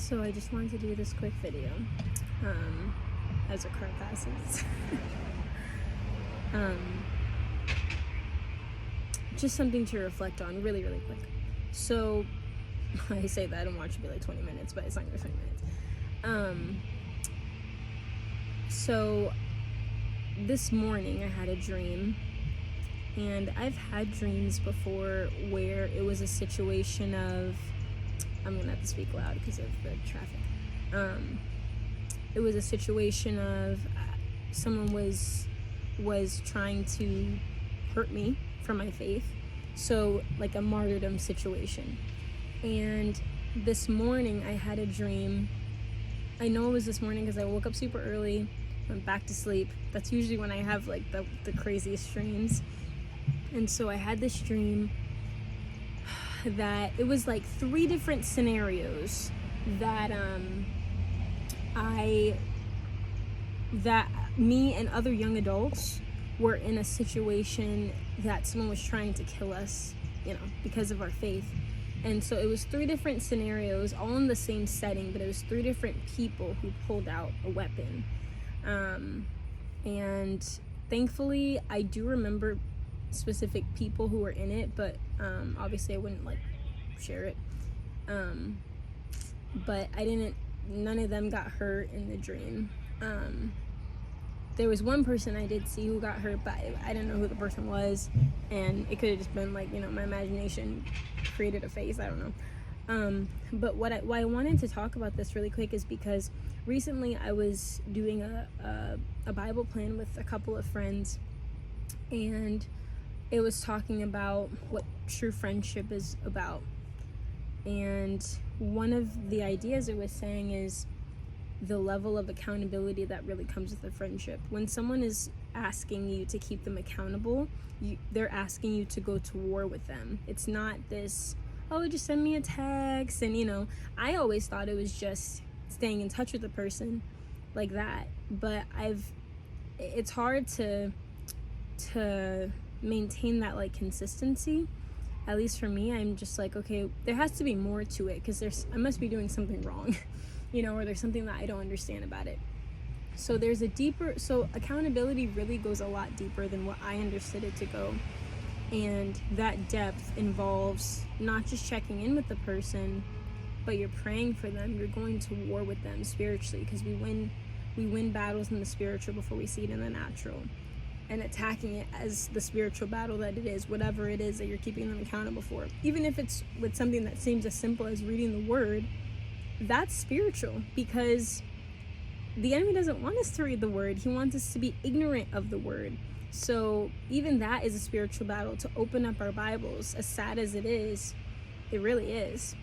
So I just wanted to do this quick video as a car passes. Just something to reflect on really quick. So I say that and watch it be like 20 minutes, but it's not gonna be 20 minutes. So this morning I had a dream, and I've had dreams before where it was a situation of, I'm gonna have to speak loud because of the traffic. It was a situation of someone was trying to hurt me for my faith, so like a martyrdom situation. And this morning I had a dream. I know it was this morning because I woke up super early, went back to sleep. That's usually when I have like the craziest dreams. And so I had this dream that it was like 3 different scenarios that me and other young adults were in a situation that someone was trying to kill us, because of our faith. And so it was 3 different scenarios, all in the same setting, but it was 3 different people who pulled out a weapon. And thankfully I do remember specific people who were in it, but obviously I wouldn't like share it. But none of them got hurt in the dream. There was one person I did see who got hurt, but I didn't know who the person was, and it could have just been like, my imagination created a face, I don't know. But why I wanted to talk about this really quick is because recently I was doing a Bible plan with a couple of friends, and it was talking about what true friendship is about. And one of the ideas it was saying is the level of accountability that really comes with a friendship. When someone is asking you to keep them accountable, they're asking you to go to war with them. It's not this, oh, just send me a text. And I always thought it was just staying in touch with the person like that. But it's hard to maintain that like consistency. At least for me, I'm just like, okay, there has to be more to it, because I must be doing something wrong, or there's something that I don't understand about it. So so accountability really goes a lot deeper than what I understood it to go. And that depth involves not just checking in with the person, but you're praying for them. You're going to war with them spiritually, because we win battles in the spiritual before we see it in the natural. And attacking it as the spiritual battle that it is, whatever it is that you're keeping them accountable for. Even if it's with something that seems as simple as reading the word, that's spiritual, because the enemy doesn't want us to read the word. He wants us to be ignorant of the word. So even that is a spiritual battle, to open up our Bibles. As sad as it is, it really is.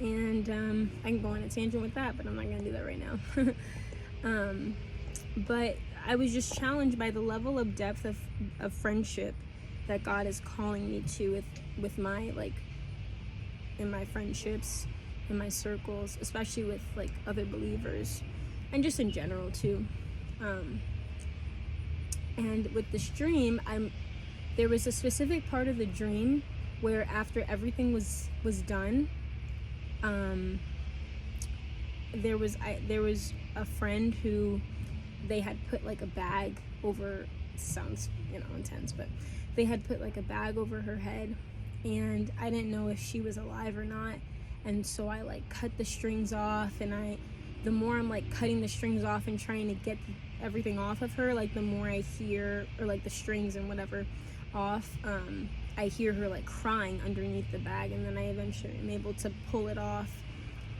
And I can go on a tangent with that, but I'm not going to do that right now. But I was just challenged by the level of depth of friendship that God is calling me to with my, like, in my friendships, in my circles, especially with like other believers, and just in general too. And with this dream, there was a specific part of the dream where after everything was done, there was a friend who they had put like a bag over, sounds intense, but they had put like a bag over her head, and I didn't know if she was alive or not. And so I like cut the strings off, and the more I'm like cutting the strings off and trying to get everything off of her, like the more I hear, or like the strings and whatever off, I hear her like crying underneath the bag, and then I eventually am able to pull it off.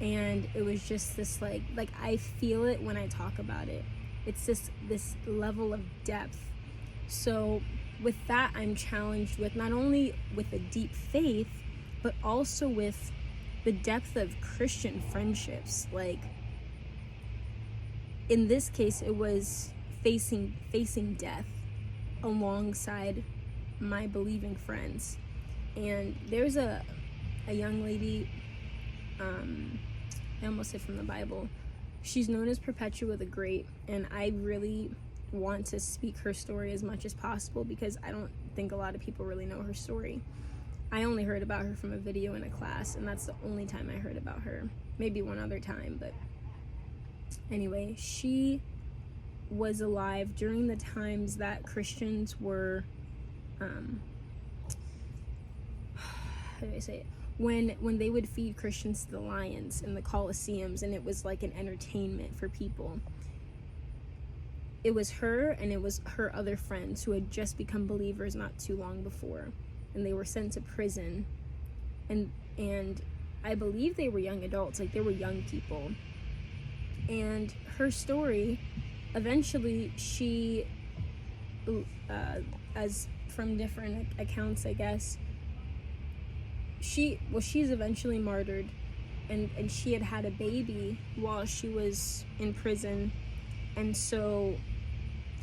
And it was just this like I feel it when I talk about it. It's this level of depth. So with that, I'm challenged with not only with a deep faith, but also with the depth of Christian friendships. Like in this case, it was facing death alongside my believing friends. And there's a young lady, I almost said from the Bible, she's known as Perpetua the Great, and I really want to speak her story as much as possible, because I don't think a lot of people really know her story. I only heard about her from a video in a class, and that's the only time I heard about her. maybe one other time, but anyway, she was alive during the times that Christians were, how do I say it? When they would feed Christians to the lions in the Colosseums, and it was like an entertainment for people. It was her and it was her other friends who had just become believers not too long before, and they were sent to prison, and I believe they were young adults, like they were young people. And her story, eventually she, as from different accounts, I guess, she's eventually martyred, and she had a baby while she was in prison. And so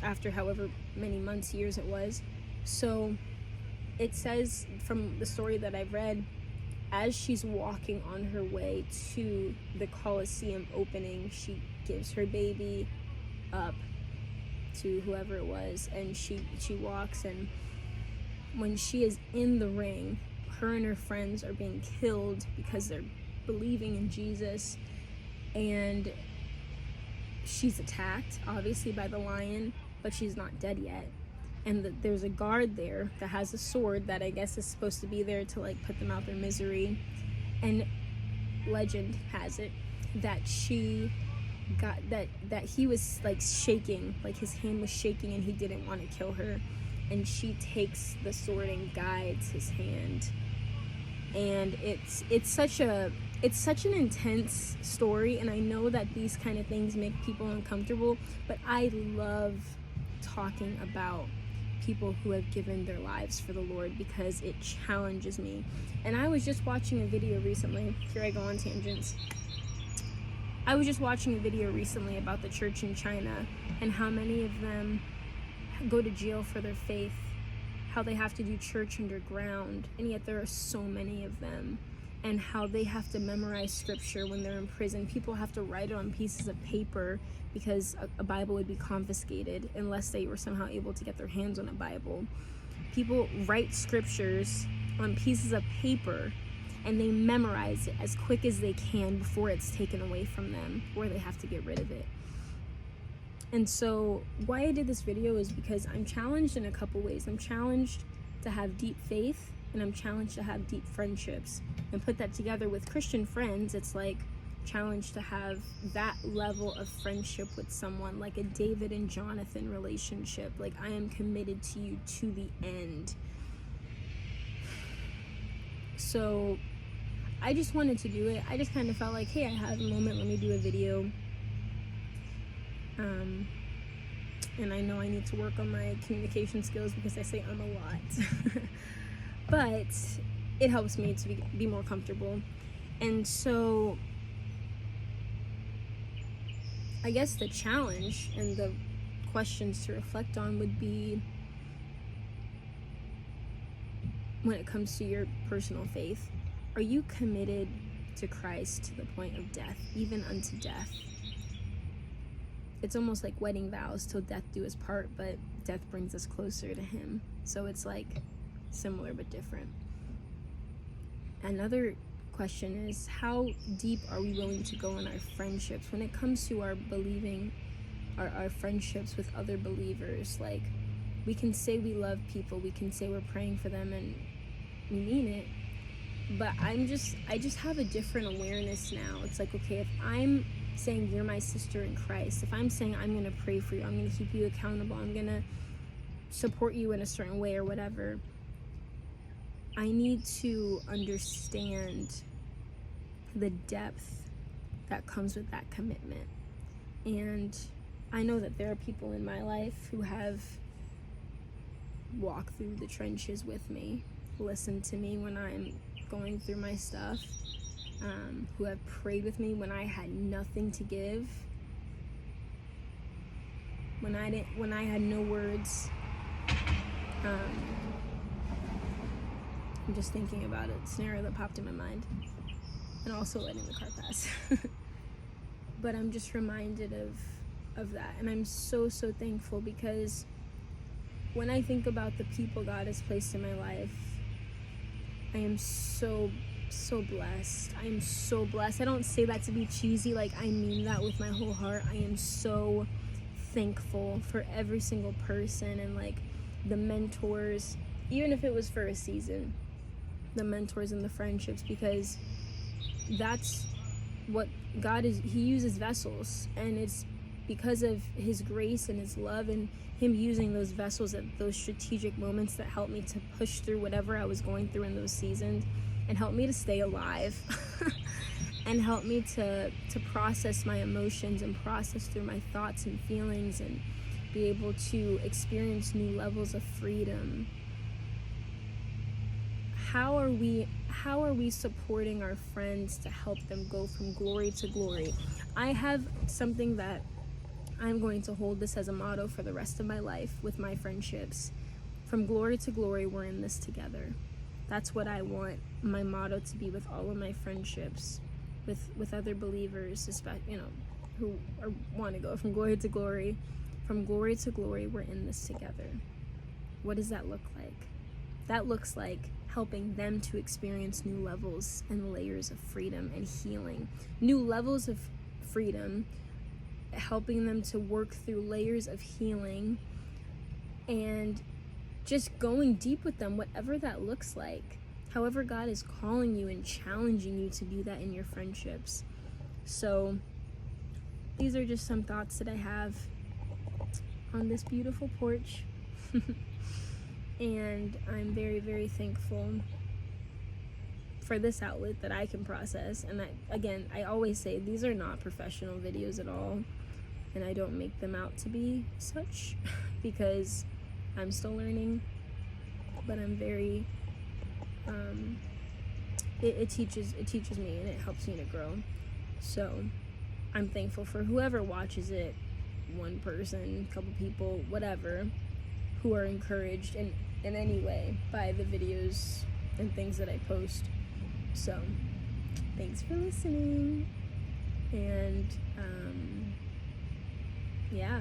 after however many months, years it was, so it says from the story that I've read, as she's walking on her way to the Colosseum opening, she gives her baby up to whoever it was, and she walks, and when she is in the ring, her and her friends are being killed because they're believing in Jesus, and she's attacked, obviously, by the lion, but she's not dead yet. And there's a guard there that has a sword that I guess is supposed to be there to like put them out their misery. And legend has it that she got that he was like shaking, like his hand was shaking, and he didn't want to kill her. And she takes the sword and guides his hand. And it's such an intense story, and I know that these kind of things make people uncomfortable, but I love talking about people who have given their lives for the Lord because it challenges me. And I was just watching a video recently. Here I go on tangents. I was just watching a video recently about the church in China and how many of them go to jail for their faith, how they have to do church underground, and yet there are so many of them, and how they have to memorize scripture when they're in prison. People have to write it on pieces of paper because a Bible would be confiscated unless they were somehow able to get their hands on a Bible. People write scriptures on pieces of paper and they memorize it as quick as they can before it's taken away from them or they have to get rid of it. And so why I did this video is because I'm challenged in a couple ways. I'm challenged to have deep faith, and I'm challenged to have deep friendships. And put that together with Christian friends, it's like challenged to have that level of friendship with someone, like a David and Jonathan relationship. Like, I am committed to you to the end. So I just wanted to do it. I just kind of felt like, hey, I have a moment, let me do a video. And I know I need to work on my communication skills because I say a lot. But it helps me to be more comfortable. And so I guess the challenge and the questions to reflect on would be, when it comes to your personal faith, are you committed to Christ to the point of death, even unto death? It's almost like wedding vows, till death do us part, but death brings us closer to him. So it's like similar but different. Another question is, how deep are we willing to go in our friendships when it comes to our believing, our friendships with other believers? Like, we can say we love people, we can say we're praying for them, and we mean it, but I just have a different awareness now. It's like, okay, if I'm saying you're my sister in Christ, if I'm saying I'm going to pray for you, I'm going to keep you accountable, I'm going to support you in a certain way or whatever, I need to understand the depth that comes with that commitment. And I know that there are people in my life who have walked through the trenches with me, listened to me when I'm going through my stuff, who have prayed with me when I had nothing to give, when I had no words. I'm just thinking about a scenario that popped in my mind, and also letting the car pass. But I'm just reminded of that, and I'm so thankful, because when I think about the people God has placed in my life, I am so so blessed. I am so blessed. I don't say that to be cheesy. Like, I mean that with my whole heart. I am so thankful for every single person and like the mentors, even if it was for a season, the mentors and the friendships, because that's what God is. He uses vessels, and it's because of his grace and his love and him using those vessels at those strategic moments that helped me to push through whatever I was going through in those seasons, and helped me to stay alive and helped me to process my emotions and process through my thoughts and feelings and be able to experience new levels of freedom. How are we supporting our friends to help them go from glory to glory? I have something that I'm going to hold this as a motto for the rest of my life with my friendships. From glory to glory, we're in this together. That's what I want my motto to be with all of my friendships, with other believers, especially, who want to go from glory to glory. From glory to glory, we're in this together. What does that look like? That looks like helping them to experience new levels and layers of freedom and healing. New levels of freedom, helping them to work through layers of healing, and just going deep with them, whatever that looks like. However God is calling you and challenging you to do that in your friendships. So these are just some thoughts that I have on this beautiful porch. And I'm very, very thankful for this outlet that I can process. And I always say these are not professional videos at all, and I don't make them out to be such because I'm still learning, but I'm very it teaches me, and it helps me to grow. So I'm thankful for whoever watches it, one person, couple people, whatever, who are encouraged in any way by the videos and things that I post. So thanks for listening. And yeah,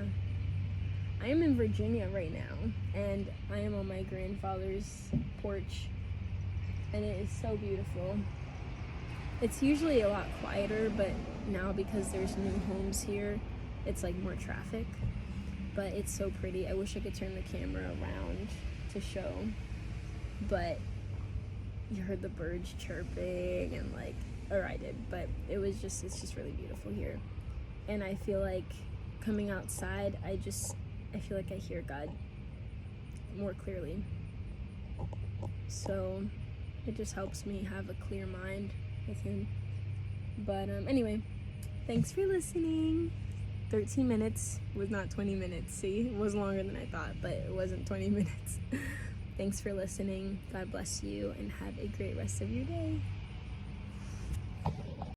I am in Virginia right now, and I am on my grandfather's porch, and it is so beautiful. It's usually a lot quieter, but now because there's new homes here, it's like more traffic, but it's so pretty. I wish I could turn the camera around to show, but you heard the birds chirping and or I did, but it's just really beautiful here. And I feel like coming outside, I feel like I hear God more clearly. So it just helps me have a clear mind with him. But anyway, thanks for listening. 13 minutes was not 20 minutes. See, it was longer than I thought, but it wasn't 20 minutes. Thanks for listening. God bless you, and have a great rest of your day.